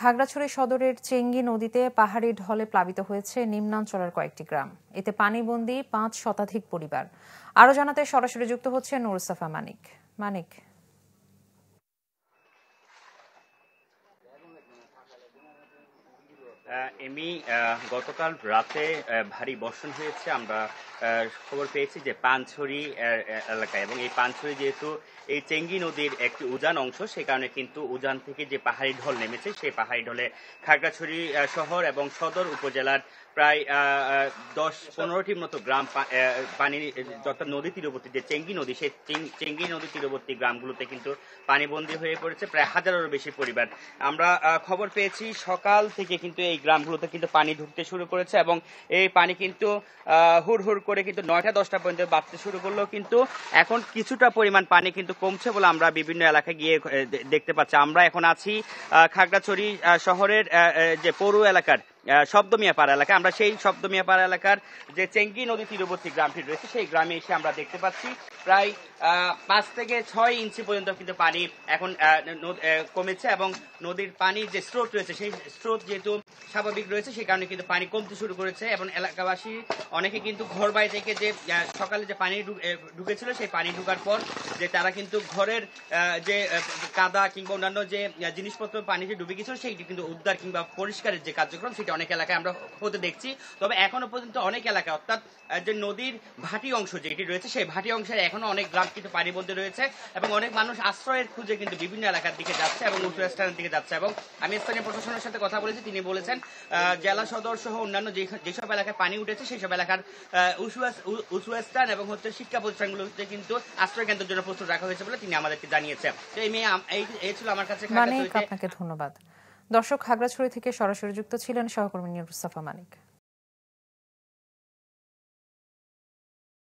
খাগড়াছড়ি সদরের চেঙ্গি নদীতে পাহাড়ি ঢলে প্লাবিত হয়েছে নিম্নাঞ্চলের কয়েকটি গ্রাম। এতে পানিবন্দী ৫ শতাধিক পরিবার। আরো জানাতে সরাসরি যুক্ত হচ্ছে নুরুসাফা মানিক। মানিক, গতকাল রাতে ভারী বর্ষণ হয়েছে। আমরা খবর পেয়েছি যে পানছড়ি এলাকায়, এবং এই পানছড়ি যেহেতু এই চেঙ্গি নদীর একটি উজান অংশ, সে কারণে কিন্তু উজান থেকে যে পাহাড়ি ঢল নেমেছে, সেই পাহাড়ি ঢলে খাগড়াছড়ি শহর এবং সদর উপজেলার প্রায় ১০-১৫টির মতো গ্রাম পানি, অর্থাৎ নদী তীরবর্তী যে চেঙ্গি নদী, সেই চেঙ্গি নদী তীরবর্তী গ্রামগুলোতে কিন্তু পানিবন্দী হয়ে পড়েছে প্রায় হাজারেরও বেশি পরিবার। আমরা খবর পেয়েছি সকাল থেকে কিন্তু এই গ্রামগুলোতে কিন্তু পানি ঢুকতে শুরু করেছে, এবং এই পানি কিন্তু হুড় হুড় করে কিন্তু ৯টা-১০টা পর্যন্ত বাড়তে শুরু করলো। কিন্তু এখন কিছুটা পরিমাণ পানি কিন্তু কমছে বলে আমরা বিভিন্ন এলাকায় গিয়ে দেখতে পাচ্ছি। আমরা এখন আছি খাগড়াছড়ি শহরের যে পৌর এলাকার শব্দমিয়াপাড়া এলাকা। আমরা সেই শব্দমিয়াপাড়া এলাকার যে চেঙ্গি নদী তীরবর্তী গ্রামটি রয়েছে, সেই গ্রামে এসে আমরা দেখতে পাচ্ছি প্রায় ৫ থেকে ৬ ইঞ্চি পর্যন্ত কিন্তু পানি এখন কমেছে, এবং নদীর পানি যে স্রোত রয়েছে, সেই স্রোত যেহেতু স্বাভাবিক রয়েছে, সেই কারণে কিন্তু পানি কমতে শুরু করেছে। এবং এলাকাবাসী অনেকে কিন্তু ঘর বাড়ি থেকে যে সকালে যে পানি ঢুকেছিল, সেই পানি ঢুকার পর যে তারা কিন্তু ঘরের যে কাদা কিংবা অন্যান্য যে জিনিসপত্র পানিতে ডুবে গেছিল, সেইটি কিন্তু উদ্ধার কিংবা পরিষ্কারের যে কার্যক্রম, সেটা অনেক এলাকায় আমরা হতে দেখছি। তবে এখনো পর্যন্ত অনেক এলাকা, অর্থাৎ যে নদীর ভাটি অংশ যেটি রয়েছে, সেই ভাটি অংশের এখনো অনেক গ্রাম কিন্তু পানিবন্দী রয়েছে, এবং অনেক মানুষ আশ্রয়ের খুঁজে কিন্তু বিভিন্ন এলাকার দিকে যাচ্ছে এবং উঁচু স্থানের দিকে যাচ্ছে। এবং আমি স্থানীয় প্রশাসনের সাথে কথা বলেছি, তিনি বলেছেন জেলা সদর সহ অন্যান্য যেসব এলাকায় পানি উঠেছে, সেই সব এলাকার উঁচু স্থান এবং শিক্ষা প্রতিষ্ঠানগুলোতে কিন্তু আশ্রয় কেন্দ্রের জন্য প্রস্তুত রাখা হয়েছে বলে তিনি আমাদেরকে জানিয়েছেন। তো এই ছিল আমার কাছে। আপনাকে ধন্যবাদ। দর্শক, খাগড়াছড়ি থেকে সরাসরি যুক্ত ছিলেন সহকর্মী নুরুসাফা মানিক।